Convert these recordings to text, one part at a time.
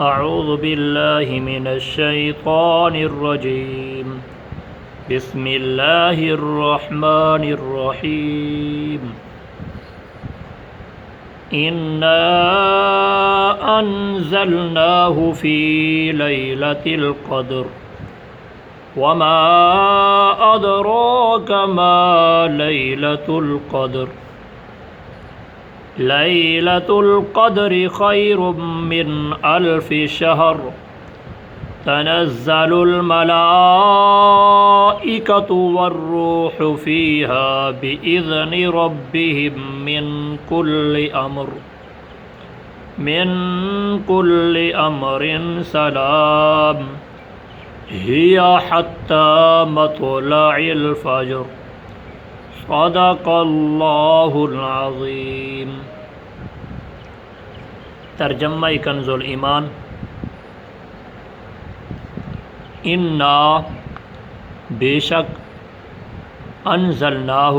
اعوذ باللہ من الشیطان الرجیم بسم اللہ الرحمن الرحیم انا انزلناہ فی لیلۃ القدر وما ادراک ما لیلۃ القدر لیلۃ القدر خیر من الف شہر تنزل الملائکۃ والروح فیہا بإذن ربہم من کل امر سلام ہی حتی مطلع الفجر صدق اللہ العظیم۔ ترجمہ کنز الایمان۔ انا بے شک انزلناہ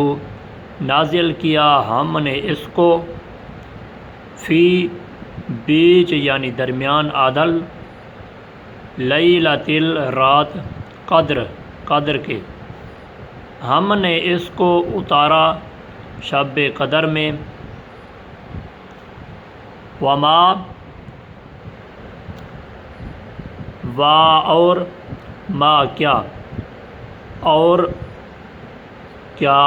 نازل کیا ہم نے اس کو فی بیچ یعنی درمیان عدل لیلۃ رات قدر کے ہم نے اس کو اتارا شب قدر میں وما اور ما کیا اور کیا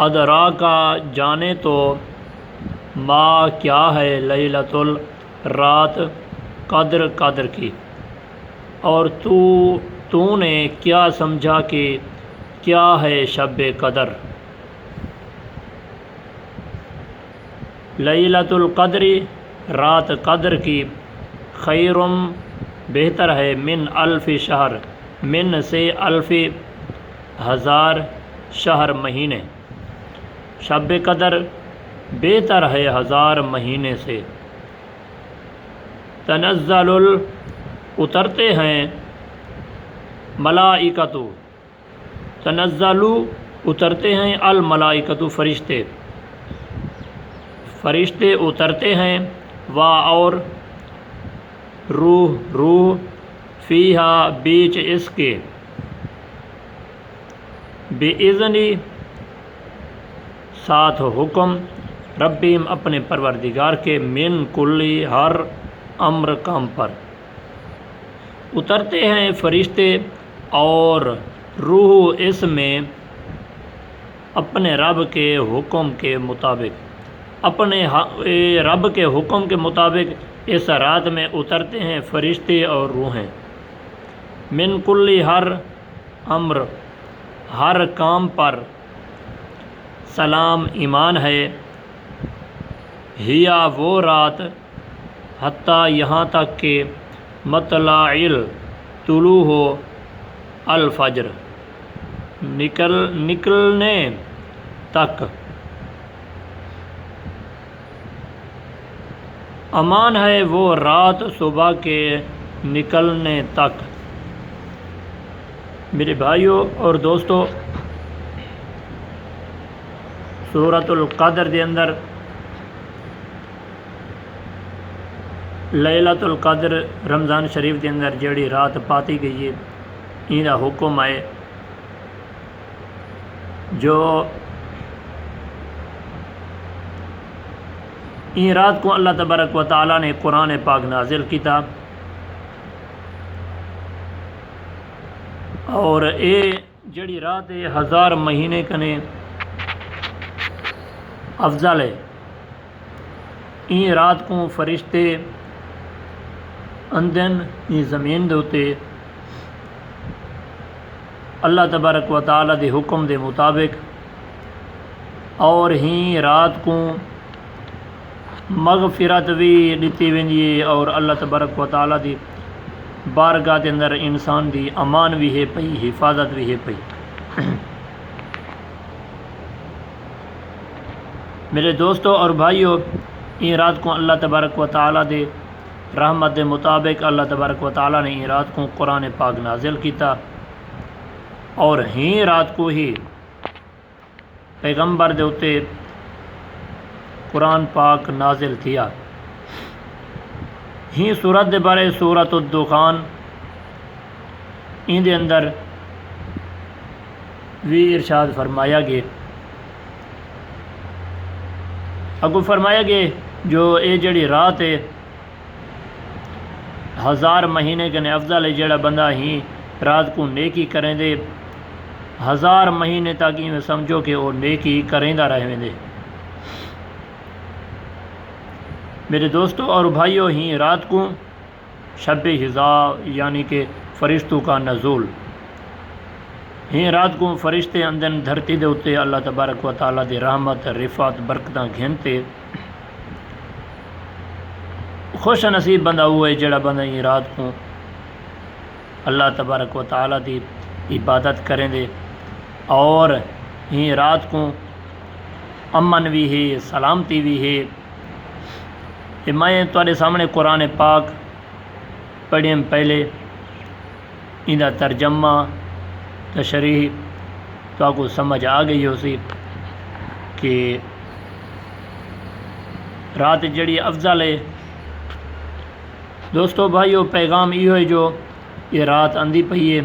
ادراکا جانے تو ما کیا ہے لیلۃ الرات قدر کی اور تو نے کیا سمجھا کہ کیا ہے شب قدر۔ لیلۃ القدر رات قدر کی خیرم بہتر ہے من الف شہر من سے الف ہزار شہر مہینے، شب قدر بہتر ہے ہزار مہینے سے۔ تنزل اترتے ہیں ملائکۃ تنزل اترتے ہیں الملائکۃ فرشتے اترتے ہیں اور روح فیہا بیچ اس کے بِإِذْنِ ساتھ حکم ربیم اپنے پروردگار کے من کلی ہر امر کام پر اترتے ہیں فرشتے اور روح اس میں اپنے رب کے حکم کے مطابق اس رات میں اترتے ہیں فرشتے اور روحیں من کلی ہر امر ہر کام پر سلام ایمان ہے ہیا وہ رات حتیٰ یہاں تک کہ مطلع طلوع ہو الفجر نکلنے تک، امان ہے وہ رات صبح کے نکلنے تک۔ میرے بھائیوں اور دوستو، سورۃ القدر دے اندر لیلۃ القدر رمضان شریف دے اندر جیڑی رات پاتی گئی ہے ایندا حکم آئے جو این رات کو اللہ تبارک و تعالیٰ نے قرآن پاک نازل کیتا اور اے جڑی رات ہے ہزار مہینے کنے افضل ہے۔ این رات کو فرشتے اندن این زمین دے اتے اللہ تبارک و تعالیٰ دے حکم دے مطابق اور ہی رات کو مغفرت بھی دیتی ویندی ہے اور اللہ تبارک و تعالیٰ دی بارگاہ دے اندر انسان دی امان بھی ہے پئی، حفاظت بھی ہے پئی۔ میرے دوستوں اور بھائیوں، این رات کو اللہ تبارک و تعالیٰ دے رحمت دے مطابق اللہ تبارک و تعالیٰ نے این رات کو قرآن پاک نازل کیتا اور ہی رات کو ہی پیغمبر دے اتے قرآن پاک نازل تھیا۔ ہی صورت دے بارے سورۃ الدخان ان دے اندر بھی ارشاد فرمایا گے، اگو فرمایا گے جو اے جڑی رات ہے 1000 مہینے کنے افضل ہے، جڑا بندہ ہی رات کو نیکی کریں دے 1000 مہینے تک میں سمجھو کہ وہ نیکی کریں دا رہے دے۔ میرے دوستوں اور بھائیوں، ہی رات کو شب حضا یعنی کہ فرشتوں کا نزول، ہی رات کو فرشتے اندر دھرتی دے اتے اللہ تبارک و تعالیٰ دی رحمت رفعت برکتاں گھنتے۔ خوش نصیب بندہ ہوئے جڑا بندہ ہی رات کو اللہ تبارک و تعالیٰ دی عبادت کریں دے، اور ہی رات کو امن بھی ہے، سلامتی بھی ہے۔ میں تواڈے سامنے قرآن پاک پڑھیں پہلے ان دا ترجمہ تشریح تو آپ کو سمجھ آ گئی ہو سی کہ رات جڑی افضل ہے۔ دوستو بھائیو، پیغام یہ ہے جو یہ رات اندھی پئی ہے،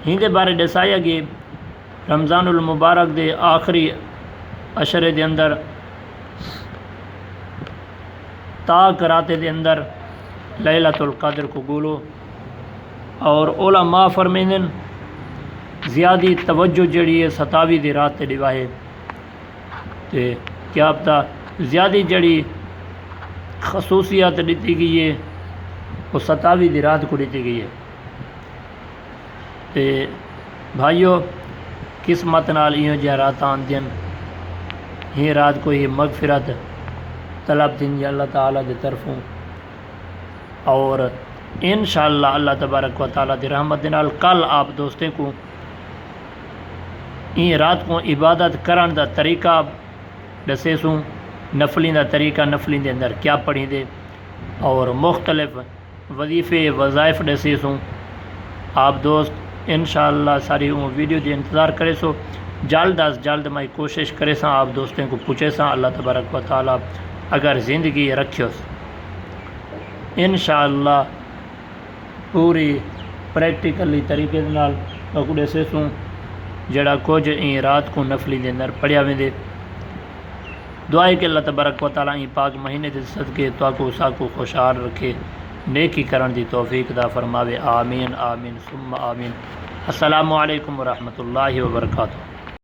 ہندے بارے دسایا گیا رمضان المبارک دے آخری عشرے دے اندر تاک رات دے اندر لیلۃ القدر کو گولو، اور علماء فرمیندن زیادی توجہ جڑی ہے 27 دی رات تے ڈیواہے تے کیا پتہ زیادی جڑی خصوصیت دیتی گئی ہے وہ 27 دی رات کو دیتی گئی ہے۔ تے بھائیو، قسمت نال ایوں جہاں رات آندین، ہی رات کو ہی مغفرت طلب دیں اللہ تعالیٰ دی طرفوں، اور انشاءاللہ اللہ تبارک و تعالیٰ دی رحمت دے نال کل آپ دوستیں کو این رات کو عبادت کرن دا طریقہ دسے سوں، نفلیں دا طریقہ، نفلیں دے اندر کیا پڑھیں دے، اور مختلف وظیفے وظائف دسے سوں۔ آپ دوست انشاءاللہ ساری ویڈیو دی انتظار کرے سو، جلد از جلد میں کوشش کرے ساں آپ دوستوں کو پوچھے ساں اللہ تبارک و تعالیٰ اگر زندگی رکھیوس انشاءاللہ پوری پریکٹیکلی طریقے نال اکڑے سے سوں جڑا کچھ این رات کو نفلی دے اندر پڑھیا ویندے۔ دعا ہے کہ اللہ تبارک و تعالیٰ این پاک مہینے دے صدقے تو کو ساکو خوشحال رکھے، نیکی کرن دی توفیق دا فرماوے، آمین آمین ثم آمین۔ السلام علیکم ورحمۃ اللہ وبرکاتہ۔